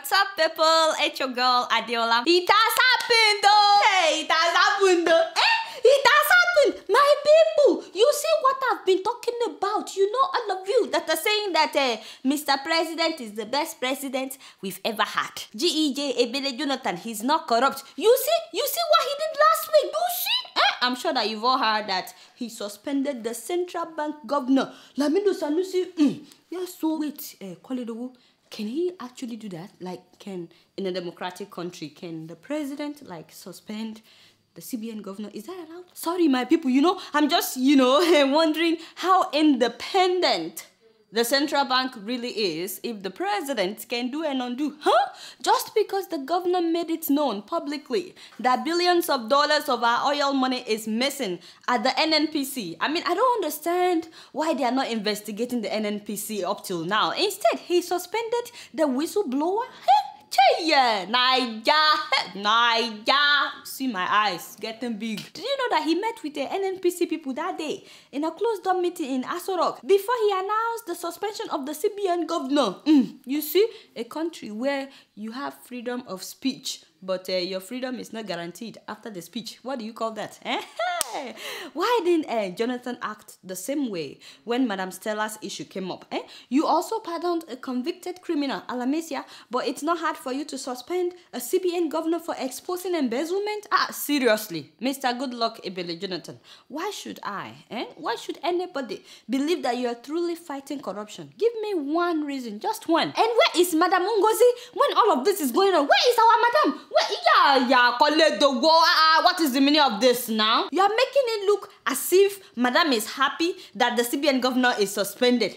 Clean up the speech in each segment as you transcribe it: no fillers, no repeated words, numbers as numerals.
What's up, people? It's your girl, Adeola. It has happened, though. Hey, it has happened, though. It has happened. My people, you see what I've been talking about. You know, all of you that are saying that Mr. President is the best president we've ever had. G.E.J. Ebele Jonathan, he's not corrupt. You see what he did last week. Do you see? I'm sure that you've all heard that he suspended the central bank governor, Lamido Sanusi. Yes, so wait, can he actually do that? Like, in a democratic country, can the president, like, suspend the CBN governor? Is that allowed? Sorry, my people, I'm just, wondering how independent the central bank really is if the president can do and undo. Just because the governor made it known publicly that billions of dollars of our oil money is missing at the NNPC. I mean, I don't understand why they are not investigating the NNPC up till now. Instead, he suspended the whistleblower. Naija. See my eyes getting big. Did you know that he met with the NNPC people that day in a closed-door meeting in Aso Rock before he announced the suspension of the CBN governor? You see, a country where you have freedom of speech, but your freedom is not guaranteed after the speech. What do you call that? Why didn't Jonathan act the same way when Madam Stella's issue came up? You also pardoned a convicted criminal, Alamesia, but it's not hard for you to suspend a CBN governor for exposing embezzlement? Seriously, Mr. Goodluck Ebele Jonathan, why should why should anybody believe that you are truly fighting corruption? Give me one reason, just one. And where is Madam Ngozi when all of this is going on? Where is our madam? What is the meaning of this now? You are making it look as if Madam is happy that the CBN governor is suspended.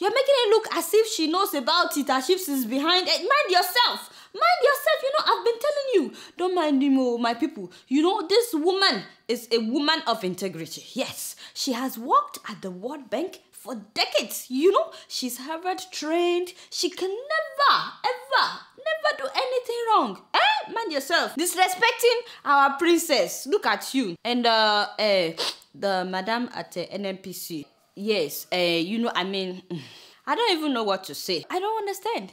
You're making it look as if she knows about it, as if she's behind it. Mind yourself. Mind yourself. I've been telling you. Don't mind him, my people. This woman is a woman of integrity. Yes, she has worked at the World Bank for decades. She's Harvard trained. She can never do anything wrong. Mind yourself. Disrespecting our princess. Look at you. And the madam at NNPC. Yes, I don't even know what to say. I don't understand.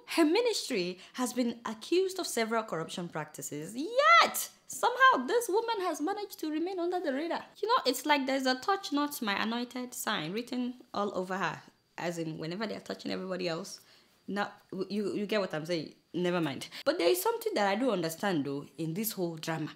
Her ministry has been accused of several corruption practices, yet somehow this woman has managed to remain under the radar. It's like there's a touch not my anointed sign written all over her. As in, whenever they're touching everybody else, you get what I'm saying. Never mind. But there is something that I don't understand though in this whole drama.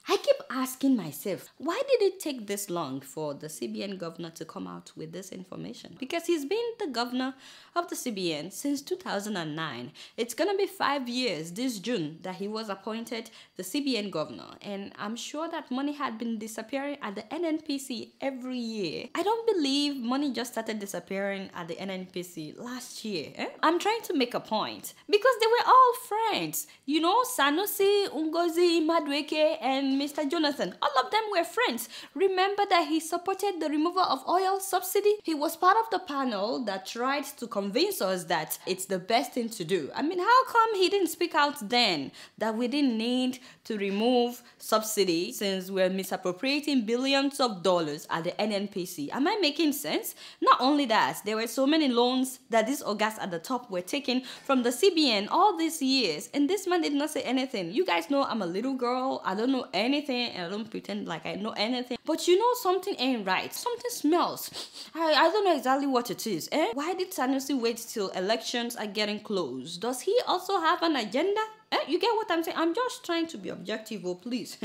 I keep asking myself, why did it take this long for the CBN governor to come out with this information? Because he's been the governor of the CBN since 2009. It's gonna be 5 years this June that he was appointed the CBN governor. And I'm sure that money had been disappearing at the NNPC every year. I don't believe money just started disappearing at the NNPC last year. I'm trying to make a point. Because they were all friends. Sanusi, Ngozi, Madueke, and Mr. Jonathan, all of them were friends. Remember that he supported the removal of oil subsidy? He was part of the panel that tried to convince us that it's the best thing to do. I mean, how come he didn't speak out then that we didn't need to remove subsidy since we're misappropriating billions of dollars at the NNPC? Am I making sense? Not only that, there were so many loans that these organs at the top were taking from the CBN all these years, and this man did not say anything. You guys know I'm a little girl. I don't know anything, and I don't pretend like I know anything. But something ain't right. Something smells. I don't know exactly what it is. Why did Sanusi wait till elections are getting close? Does he also have an agenda? You get what I'm saying? I'm just trying to be objective, please.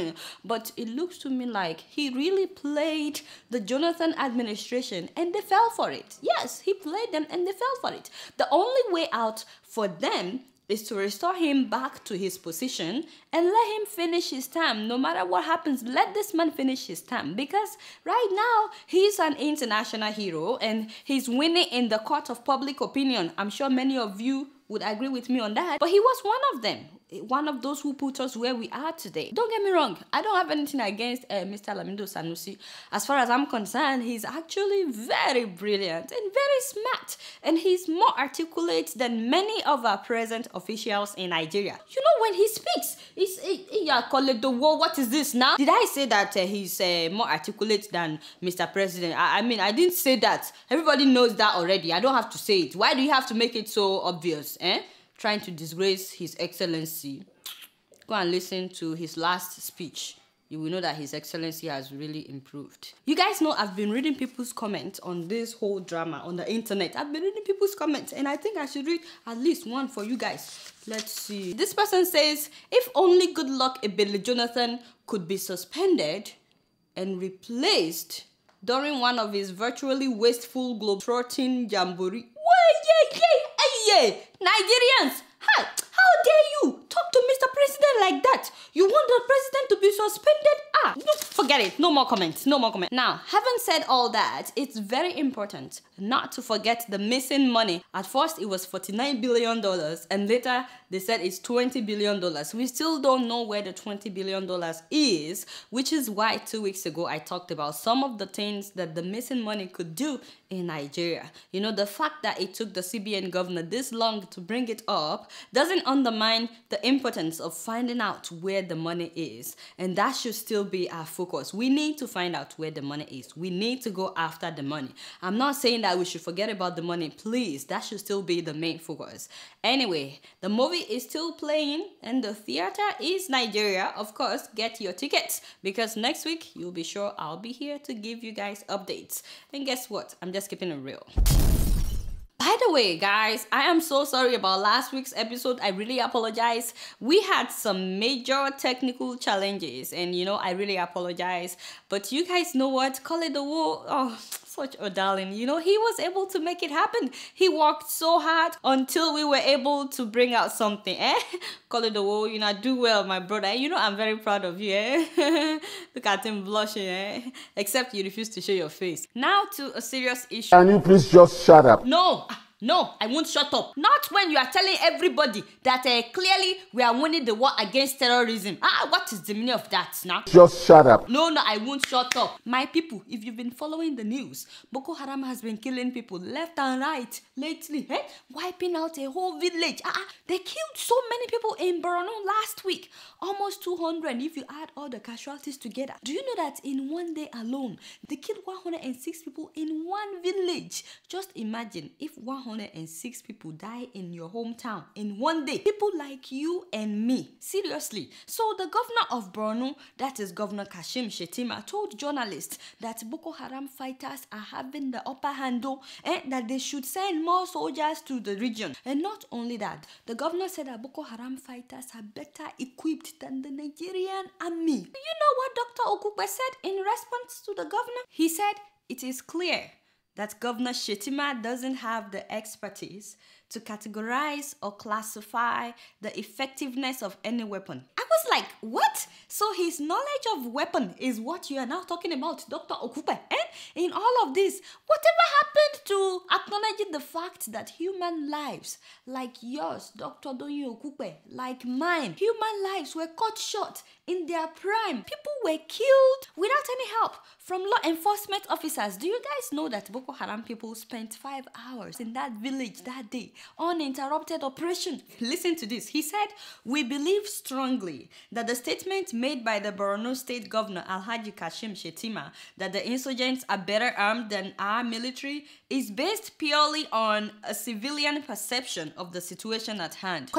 But it looks to me like he really played the Jonathan administration and they fell for it. Yes, he played them and they fell for it. The only way out for them is to restore him back to his position and let him finish his term. No matter what happens, let this man finish his term. Because right now, he's an international hero and he's winning in the court of public opinion. I'm sure many of you would agree with me on that. But he was one of them. One of those who put us where we are today. Don't get me wrong, I don't have anything against Mr. Lamido Sanusi. As far as I'm concerned, he's actually very brilliant and very smart. And he's more articulate than many of our present officials in Nigeria. When he speaks, what is this now? Did I say that he's more articulate than Mr. President? I mean, I didn't say that. Everybody knows that already. I don't have to say it. Why do you have to make it so obvious? trying to disgrace His Excellency, go and listen to his last speech. You will know that His Excellency has really improved. You guys know I've been reading people's comments on this whole drama on the internet. I've been reading people's comments, and I think I should read at least one for you guys. Let's see. This person says, if only Goodluck Ebele Jonathan could be suspended and replaced during one of his virtually wasteful globetrotting jamboree. Yeah. Nigerians, hi. How dare you talk to Mr. President like that? You want the president to be suspended? No, forget it. No more comments. No more comments. Now, having said all that, it's very important not to forget the missing money. At first, it was $49 billion, and later they said it's $20 billion. We still don't know where the $20 billion is, which is why 2 weeks ago I talked about some of the things that the missing money could do in Nigeria. You know, the fact that it took the CBN governor this long to bring it up doesn't undermine the importance of finding out where the money is. And that should still be our focus. We need to find out where the money is. We need to go after the money. I'm not saying that we should forget about the money, please. That should still be the main focus. Anyway, the movie is still playing and the theater is Nigeria. Of course, get your tickets because next week you'll be sure I'll be here to give you guys updates. And guess what? I'm just keeping it real. By the way, guys, I am so sorry about last week's episode. I really apologize. We had some major technical challenges and, you know, I really apologize. But you guys know what? Call it the war. Oh, such a darling. You know, he was able to make it happen. He worked so hard until we were able to bring out something. Call it the war. You know, do well, my brother. You know, I'm very proud of you. Look at him blushing. Except you refuse to show your face. Now to a serious issue. Can you please just shut up? No, I won't shut up. Not when you are telling everybody that clearly we are winning the war against terrorism. What is the meaning of that now? Just shut up. No, I won't shut up. My people, if you've been following the news, Boko Haram has been killing people left and right lately, wiping out a whole village. They killed so many people in Borno last week. Almost 200 if you add all the casualties together. Do you know that in one day alone, they killed 106 people in one village? Just imagine if 106 people die in your hometown in one day. People like you and me. Seriously. So the governor of Borno, that is Governor Kashim Shettima, told journalists that Boko Haram fighters are having the upper hand and that they should send more soldiers to the region. And not only that, the governor said that Boko Haram fighters are better equipped than the Nigerian army. You know what Dr. Okupe said in response to the governor? He said, it is clear that Governor Shettima doesn't have the expertise to categorize or classify the effectiveness of any weapon. I was like, what? So his knowledge of weapon is what you are now talking about, Dr. Okupe. In all of this, whatever happened to acknowledging the fact that human lives, like yours, Dr. Donyi Okupe, like mine, human lives were cut short in their prime. People were killed without any help from law enforcement officers. Do you guys know that Boko Haram people spent 5 hours in that village that day? Uninterrupted operation. Listen to this. He said, we believe strongly that the statement made by the Borno State Governor Alhaji Kashim Shettima that the insurgents are better armed than our military is based purely on a civilian perception of the situation at hand.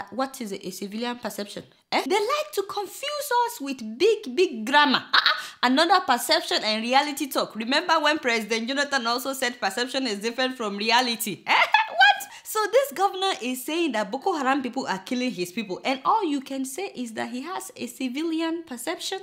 What is a civilian perception? They like to confuse us with big grammar. Another perception and reality talk. Remember when President Jonathan also said perception is different from reality? What? So this governor is saying that Boko Haram people are killing his people, and all you can say is that he has a civilian perception.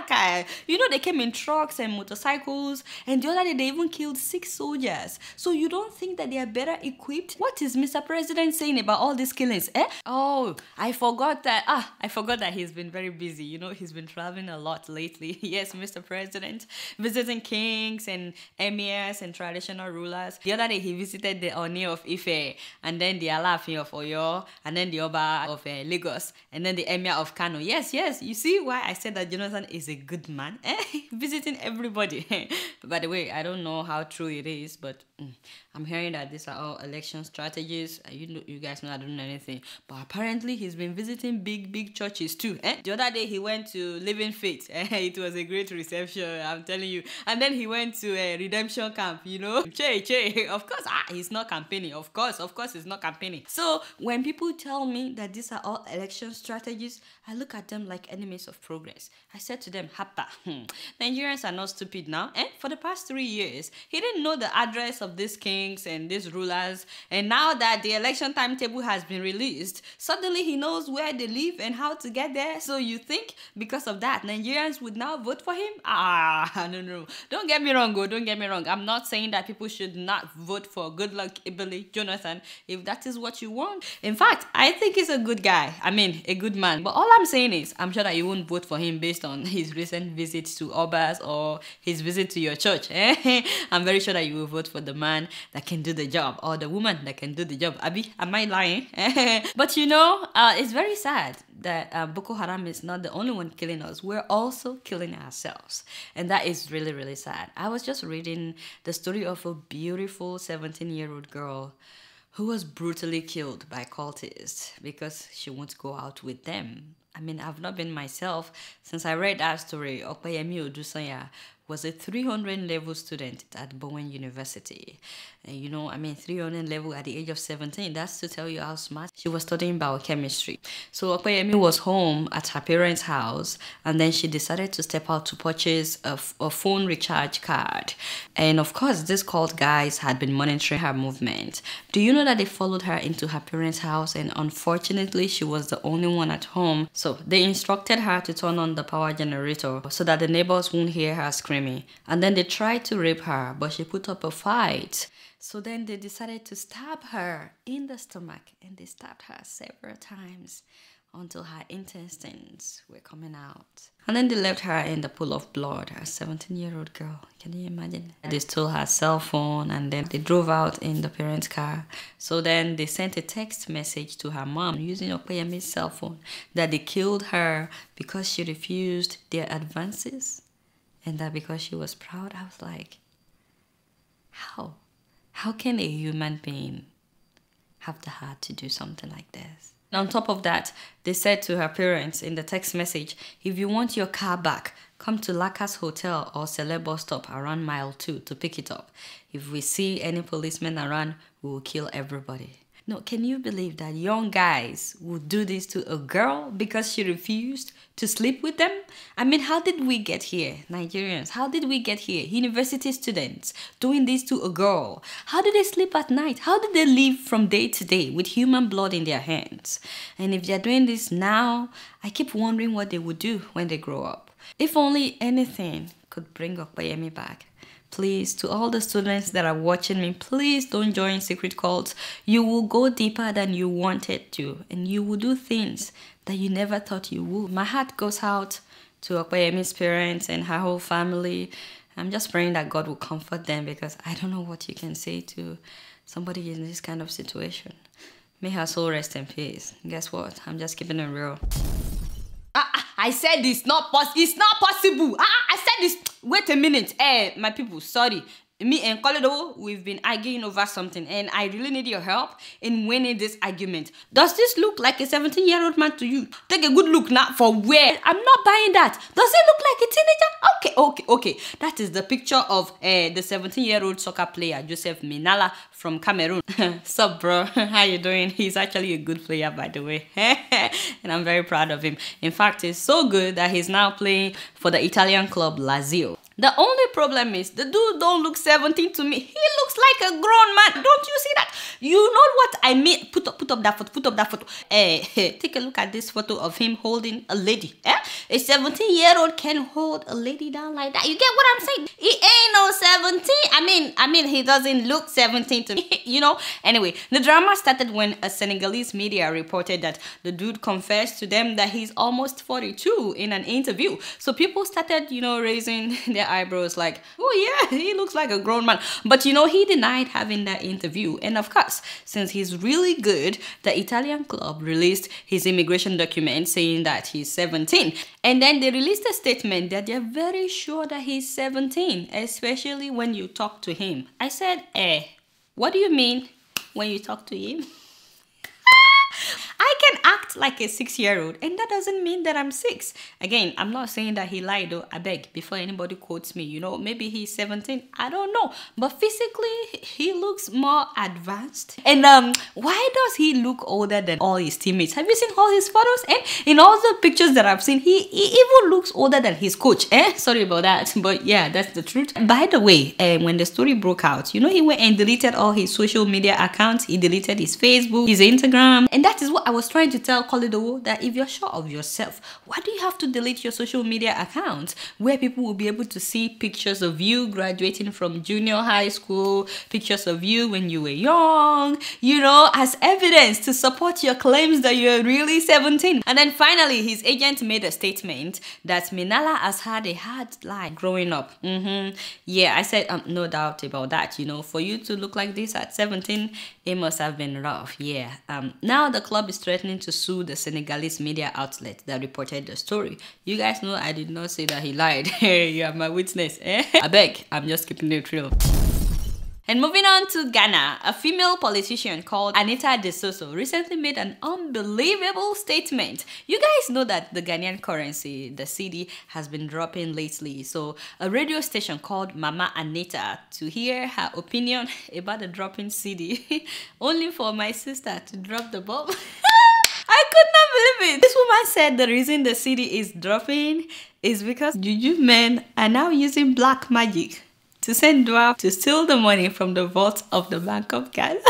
Okay. You know, they came in trucks and motorcycles, and the other day they even killed 6 soldiers. So you don't think that they are better equipped? What is Mr. President saying about all these killings? Oh, I forgot that he's been very busy. You know, he's been traveling a lot lately. Yes, Mr. President, visiting kings and emirs and traditional rulers. The other day he visited the Oni of Ife, and then the Alaafin of Oyo, and then the Oba of Lagos, and then the Emir of Kano. Yes, you see why I said that Jonathan is a good man? Visiting everybody. By the way, I don't know how true it is, but I'm hearing that these are all election strategies. You guys know I don't know anything, but apparently he's been visiting big churches too. The other day he went to Living Faith. It was a great reception, I'm telling you. And then he went to a redemption camp, you know. Che, of course, he's not campaigning. Of course. of course, he's not campaigning. So when people tell me that these are all election strategies, I look at them like enemies of progress. I said to them, Hapa, Nigerians are not stupid now. And for the past 3 years, he didn't know the address of these kings and these rulers. And now that the election timetable has been released, suddenly he knows where they live and how to get there. So you think because of that, Nigerians would now vote for him? No. Don't get me wrong, don't get me wrong. I'm not saying that people should not vote for Goodluck Ebele Jonathan if that is what you want. In fact, I think he's a good guy. I mean, a good man. But all I'm saying is, I'm sure that you won't vote for him based on his recent visits to Obas or his visit to your church. I'm very sure that you will vote for the man that can do the job or the woman that can do the job. Abi, am I lying? But you know, it's very sad that Boko Haram is not the only one killing us. We're also killing ourselves. And that is really, really sad. I was just reading the story of a beautiful 17-year-old girl who was brutally killed by cultists because she won't go out with them. I mean, I've not been myself. Since I read that story, Opeyemi Odusanya was a 300 level student at Bowen University. And you know, I mean, 300 level at the age of 17, that's to tell you how smart. She was studying biochemistry. So Opeyemi was home at her parents' house, and then she decided to step out to purchase a phone recharge card. And of course, these cult guys had been monitoring her movement. Do you know that they followed her into her parents' house, and unfortunately, she was the only one at home. So they instructed her to turn on the power generator so that the neighbors won't hear her screaming. And then they tried to rape her, but she put up a fight. So then they decided to stab her in the stomach, and they stabbed her several times until her intestines were coming out. And then they left her in the pool of blood, a 17-year-old girl. Can you imagine? They stole her cell phone, and then they drove out in the parents' car. So then they sent a text message to her mom using Opeyemi's cell phone that they killed her because she refused their advances. And that because she was proud. I was like, how? How can a human being have the heart to do something like this? And on top of that, they said to her parents in the text message, if you want your car back, come to Laka's Hotel or Celeb bus stop around mile 2 to pick it up. If we see any policemen around, we will kill everybody. No, can you believe that young guys would do this to a girl because she refused to sleep with them? I mean, how did we get here, Nigerians? How did we get here? University students doing this to a girl. How did they sleep at night? How did they live from day to day with human blood in their hands? And if they're doing this now, I keep wondering what they would do when they grow up. If only anything could bring Opeyemi back. Please, to all the students that are watching me, please don't join secret cults. You will go deeper than you wanted to, and you will do things that you never thought you would. My heart goes out to Opeyemi's parents and her whole family. I'm just praying that God will comfort them, because I don't know what you can say to somebody in this kind of situation. May her soul rest in peace. Guess what? I'm just keeping it real. I said it's not possible. I said this. Wait a minute. My people, sorry. Me and Koledo, we've been arguing over something, and I really need your help in winning this argument. Does this look like a 17-year-old man to you? Take a good look now for where. I'm not buying that. Does it look like a teenager? Okay. That is the picture of the 17-year-old soccer player, Joseph Minala from Cameroon. Sup, bro? How you doing? He's actually a good player, by the way. And I'm very proud of him. In fact, he's so good that he's now playing for the Italian club Lazio. The only problem is the dude don't look 17 to me. He looks like a grown man. Don't you see that? You know what I mean? Put up that photo. Take a look at this photo of him holding a lady. A 17-year-old can hold a lady down like that. You get what I'm saying? He ain't no 17. I mean, he doesn't look 17 to me. You know? Anyway, the drama started when a Senegalese media reported that the dude confessed to them that he's almost 42 in an interview. So people started, raising their eyebrows like, oh yeah, he looks like a grown man. But he denied having that interview. And of course, since he's really good, the Italian club released his immigration document saying that he's 17. And then they released a statement that they're very sure that he's 17, especially when you talk to him. I said, what do you mean when you talk to him? I can act act like a 6-year-old, and that doesn't mean that I'm 6. Again, I'm not saying that he lied though. I beg, before anybody quotes me, you know, maybe he's 17. I don't know. But physically, he looks more advanced. And why does he look older than all his teammates? Have you seen all his photos? And in all the pictures that I've seen, he even looks older than his coach. Sorry about that. But yeah, that's the truth. By the way, when the story broke out, you know, he went and deleted all his social media accounts. He deleted his Facebook, his Instagram. And that is what I was trying to tell Kolido, that if you're sure of yourself, why do you have to delete your social media accounts where people will be able to see pictures of you graduating from junior high school, pictures of you when you were young, you know, as evidence to support your claims that you're really 17. And then finally, his agent made a statement that Minala has had a hard life growing up. Yeah, I said no doubt about that. You know, for you to look like this at 17, it must have been rough. Yeah. Now the club is threatening to sue the Senegalese media outlet that reported the story. You guys know I did not say that he lied. You are my witness. I beg, I'm just keeping it real. And moving on to Ghana, a female politician called Anita Desoso recently made an unbelievable statement. You guys know that the Ghanaian currency, the Cedi, has been dropping lately. So a radio station called Mama Anita to hear her opinion about the dropping Cedi, only for my sister to drop the bomb. I could not believe it. This woman said the reason the Cedi is dropping is because Juju men are now using black magic to send dwarfs to steal the money from the vault of the Bank of Ghana.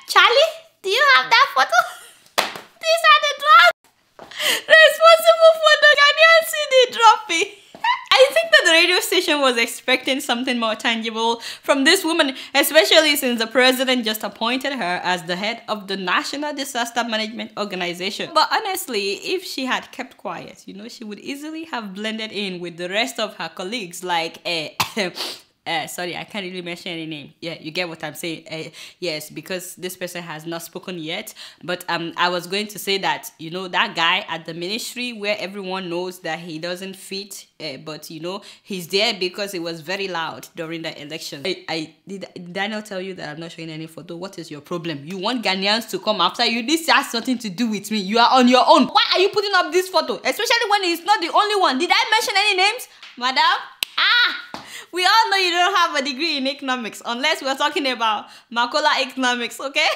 Charlie, do you have that photo? These are the dwarfs responsible for the Ghanaian Cedi dropping. I think that the radio station was expecting something more tangible from this woman, especially since the president just appointed her as the head of the National Disaster Management Organization. But honestly, if she had kept quiet, you know, she would easily have blended in with the rest of her colleagues like sorry, I can't really mention any name. Yeah, you get what I'm saying. Yes, because this person has not spoken yet. But I was going to say that, you know, that guy at the ministry where everyone knows that he doesn't fit, but, you know, he's there because it was very loud during the election. Did I not tell you that I'm not showing any photo? What is your problem? You want Ghanaians to come after you? This has nothing to do with me. You are on your own. Why are you putting up this photo? Especially when it's not the only one. Did I mention any names, madam? We all know you don't have a degree in economics unless we're talking about Makola economics, okay?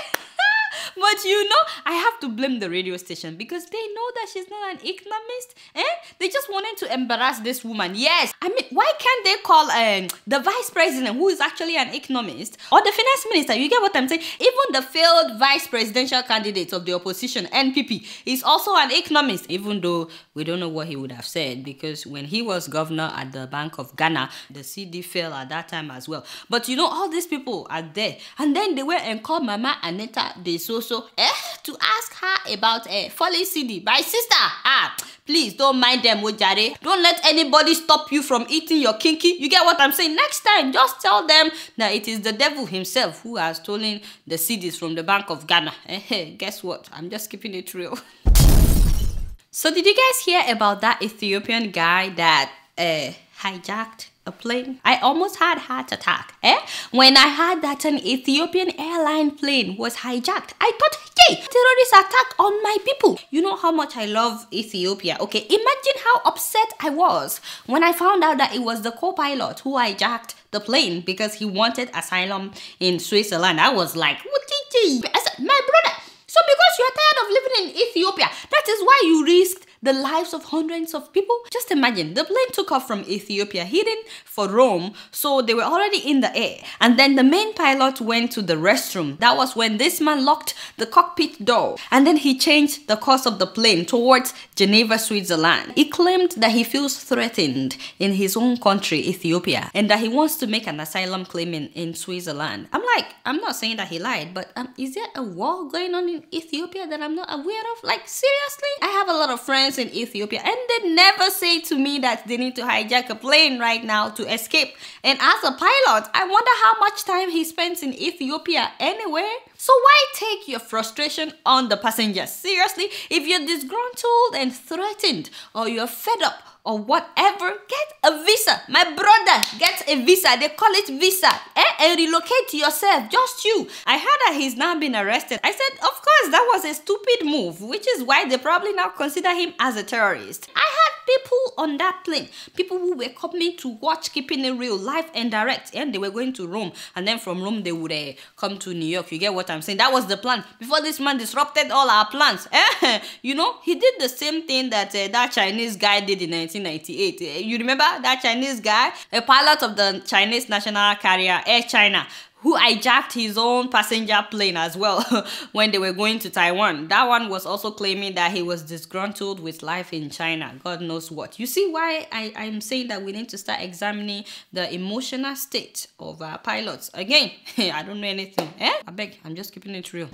But you know, I have to blame the radio station because they know that she's not an economist. They just wanted to embarrass this woman. Yes, I mean, why can't they call the vice president, who is actually an economist, or the finance minister? You get what I'm saying? Even the failed vice presidential candidate of the opposition, NPP, is also an economist, even though we don't know what he would have said, because when he was governor at the Bank of Ghana, the Cedi fell at that time as well. But you know, all these people are there, and then they went and called Mama Anita Desoso to ask her about falling Cedi. My sister, please don't mind them, Ojare. Don't let anybody stop you from eating your kinky. You get what I'm saying? Next time, just tell them that it is the devil himself who has stolen the Cedis from the Bank of Ghana. Guess what? I'm just keeping it real. So did you guys hear about that Ethiopian guy that hijacked a plane? I almost had a heart attack when I heard that an Ethiopian airline plane was hijacked. I thought, hey, terrorist attack on my people. You know how much I love Ethiopia. Okay, imagine how upset I was when I found out that it was the co-pilot who hijacked the plane because he wanted asylum in Switzerland. I was like, what? I said, my brother, so because you're tired of living in Ethiopia, that is why you risked the lives of hundreds of people? Just imagine, the plane took off from Ethiopia, heading for Rome, so they were already in the air. And then the main pilot went to the restroom. That was when this man locked the cockpit door. And then he changed the course of the plane towards Geneva, Switzerland. He claimed that he feels threatened in his own country, Ethiopia, and that he wants to make an asylum claim in Switzerland. I'm like, I'm not saying that he lied, but is there a war going on in Ethiopia that I'm not aware of? Like, seriously? I have a lot of friends in Ethiopia and they never say to me that they need to hijack a plane right now to escape. And as a pilot, I wonder how much time he spends in Ethiopia anyway. So why take your frustration on the passengers? Seriously, if you're disgruntled and threatened, or you're fed up, or whatever, get a visa. My brother, get a visa. They call it visa. And relocate yourself, just you. I heard that he's now been arrested. I said, of course, that was a stupid move, which is why they probably now consider him as a terrorist. I had people on that plane, people who were coming to watch Keeping It Real live and direct, and they were going to Rome, and then from Rome they would come to New York. You get what I'm saying? That was the plan before this man disrupted all our plans. You know, he did the same thing that that Chinese guy did in 1998. You remember that Chinese guy, a pilot of the Chinese national carrier Air China, who hijacked his own passenger plane as well when they were going to Taiwan. That one was also claiming that he was disgruntled with life in China. God knows what. You see why I'm saying that we need to start examining the emotional state of our pilots. Again, I don't know anything. I beg, I'm just keeping it real.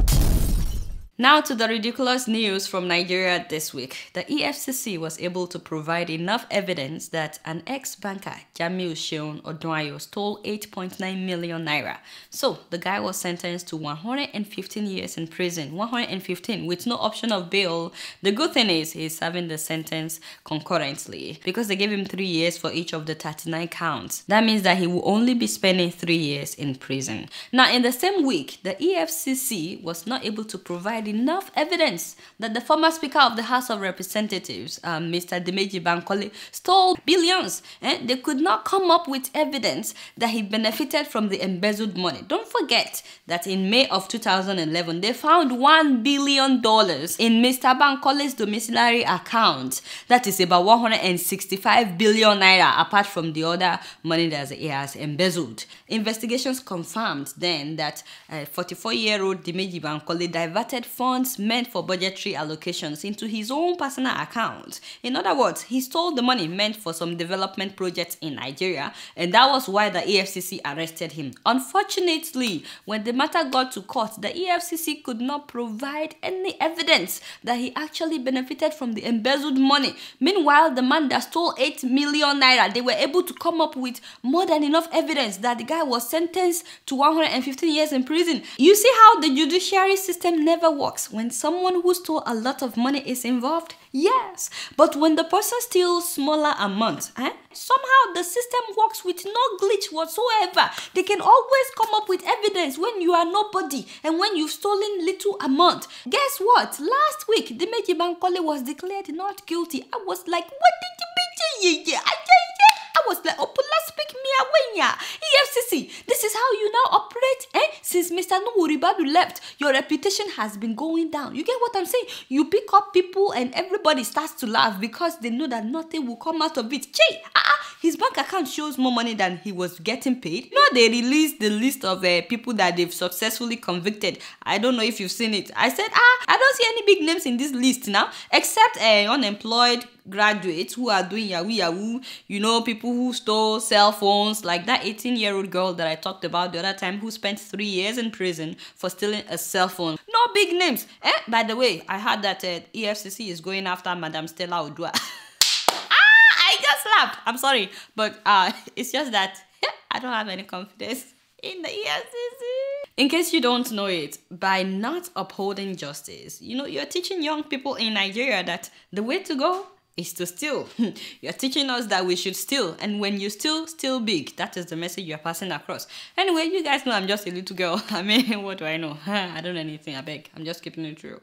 Now to the ridiculous news from Nigeria this week. The EFCC was able to provide enough evidence that an ex-banker, Jamiu Sheon Odwayo, stole 8.9 million naira. So the guy was sentenced to 115 years in prison. 115 with no option of bail. The good thing is he's serving the sentence concurrently because they gave him 3 years for each of the 39 counts. That means that he will only be spending 3 years in prison. Now in the same week, the EFCC was not able to provide enough evidence that the former Speaker of the House of Representatives, Mr. Dimeji Bankole, stole billions. They could not come up with evidence that he benefited from the embezzled money. Don't forget that in May of 2011, they found $1 billion in Mr. Bankole's domiciliary account. That is about 165 billion naira, apart from the other money that he has embezzled. Investigations confirmed then that 44-year-old Dimeji Bankole diverted funds meant for budgetary allocations into his own personal account. In other words, he stole the money meant for some development projects in Nigeria, and that was why the EFCC arrested him. Unfortunately, when the matter got to court, the EFCC could not provide any evidence that he actually benefited from the embezzled money. Meanwhile, the man that stole 8 million naira, they were able to come up with more than enough evidence that the guy was sentenced to 115 years in prison. You see how the judiciary system never works when someone who stole a lot of money is involved? Yes, but when the person steals smaller amounts, somehow the system works with no glitch whatsoever. They can always come up with evidence when you are nobody and when you've stolen little amount. Guess what? Last week, Dimeji Bankole was declared not guilty. I was like, what did you I was like, oh, speak me away, EFCC, this is how you now operate, Since Mr. Nuhu Ribadu left, your reputation has been going down. You get what I'm saying? You pick up people and everybody starts to laugh because they know that nothing will come out of it. His bank account shows more money than he was getting paid. You know, they released the list of people that they've successfully convicted. I don't know if you've seen it. I said, I don't see any big names in this list now, except unemployed graduates who are doing yahoo, you know, people who stole cell phones, like that 18-year-old girl that I talked about the other time who spent 3 years in prison for stealing a cell phone. No big names. By the way, I heard that EFCC is going after Madam Stella Odua. I just laughed. I'm sorry, but it's just that I don't have any confidence in the EFCC. In case you don't know it, by not upholding justice, you know, you're teaching young people in Nigeria that the way to go is to steal. You're teaching us that we should steal, and when you steal big. That is the message you're passing across. Anyway, you guys know I'm just a little girl. I mean, what do I know? I don't know anything, I beg. I'm just keeping it real.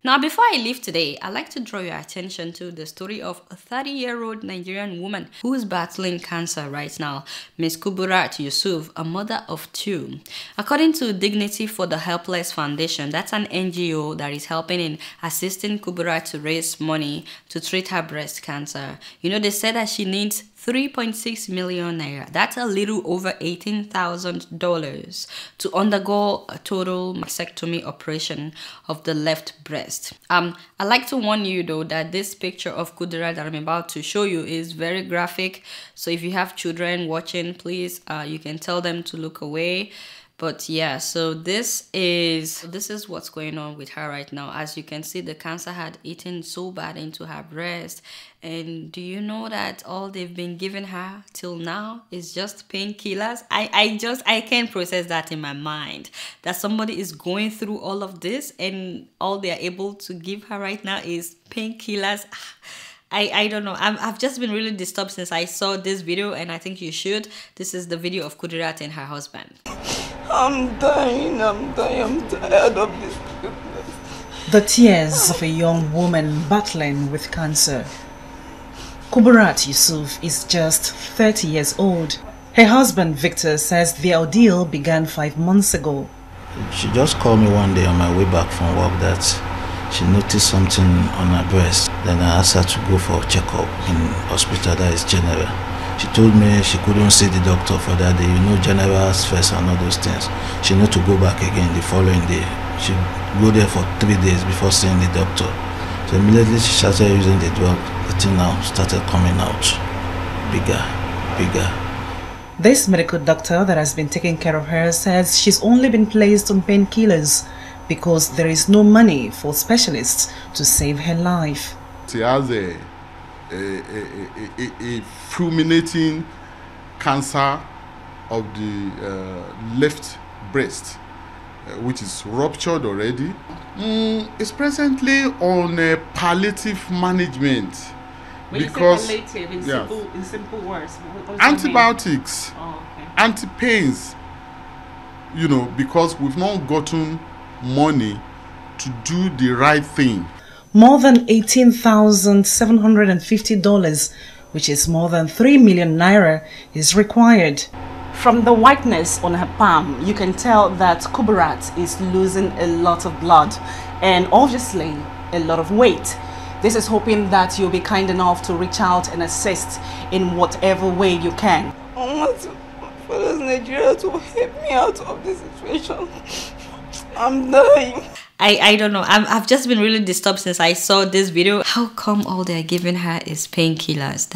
Now, before I leave today, I'd like to draw your attention to the story of a 30-year-old Nigerian woman who is battling cancer right now, Ms. Kuburat Yusuf, a mother of 2. According to Dignity for the Helpless Foundation, that's an NGO that is helping in assisting Kuburat to raise money to treat her breast cancer. You know, they said that she needs 3.6 million naira. That's a little over $18,000 to undergo a total mastectomy operation of the left breast. I'd like to warn you though that this picture of Kuburat that I'm about to show you is very graphic. So if you have children watching, please, you can tell them to look away. But yeah, so this is what's going on with her right now. As you can see, the cancer had eaten so bad into her breast. And do you know that all they've been giving her till now is just painkillers? I can't process that in my mind. That somebody is going through all of this and all they are able to give her right now is painkillers. I don't know. I've just been really disturbed since I saw this video, and I think you should. This is the video of Kuburat and her husband. I'm dying, I'm tired of this. The tears of a young woman battling with cancer. Kuburat Yusuf is just 30 years old. Her husband Victor says the ordeal began 5 months ago. She just called me one day on my way back from work that she noticed something on her breast. Then I asked her to go for a checkup in hospital, that is general. She told me she couldn't see the doctor for that day. You know, general's first and all those things. She need to go back again the following day. She go there for 3 days before seeing the doctor. So immediately she started using the drug. The thing now started coming out bigger, bigger. This medical doctor that has been taking care of her says she's only been placed on painkillers because there is no money for specialists to save her life. She has a fulminating cancer of the left breast, which is ruptured already. It's presently on palliative management. When because you say palliative, in simple words, what antibiotics, okay. anti-pains, you know, because we've not gotten money to do the right thing. More than $18,750, which is more than 3 million naira, is required. From the whiteness on her palm, you can tell that Kuburat is losing a lot of blood and obviously a lot of weight. This is hoping that you'll be kind enough to reach out and assist in whatever way you can. I want for Nigeria to help me out of this situation. I'm dying. I don't know. I've just been really disturbed since I saw this video. How come all they're giving her is painkillers?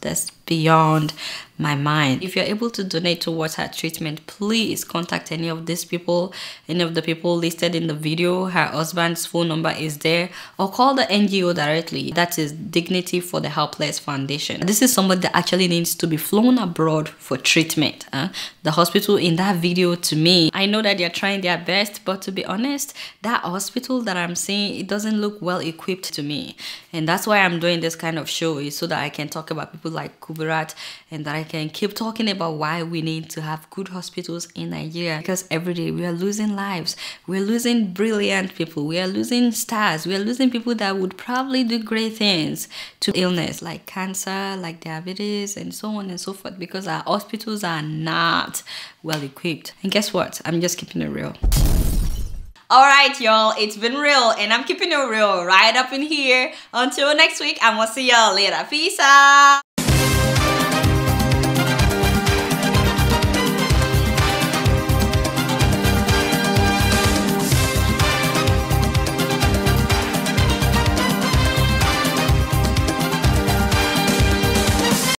That's beyond my mind. If you're able to donate towards her treatment, please contact any of these people, any of the people listed in the video. Her husband's phone number is there, or call the NGO directly. That is Dignity for the Helpless Foundation. This is somebody that actually needs to be flown abroad for treatment. The hospital in that video, to me, I know that they're trying their best, but to be honest, that hospital that I'm seeing, it doesn't look well equipped to me. And that's why I'm doing this kind of show, is so that I can talk about people like Kuburat, and that I can keep talking about why we need to have good hospitals in Nigeria, because every day we are losing lives, we're losing brilliant people, we are losing stars, we are losing people that would probably do great things to illness like cancer, like diabetes, and so on and so forth, because our hospitals are not well equipped. And guess what? I'm just keeping it real. Alright y'all, it's been real and I'm keeping it real right up in here. Until next week, I'm gonna see y'all later. Peace out.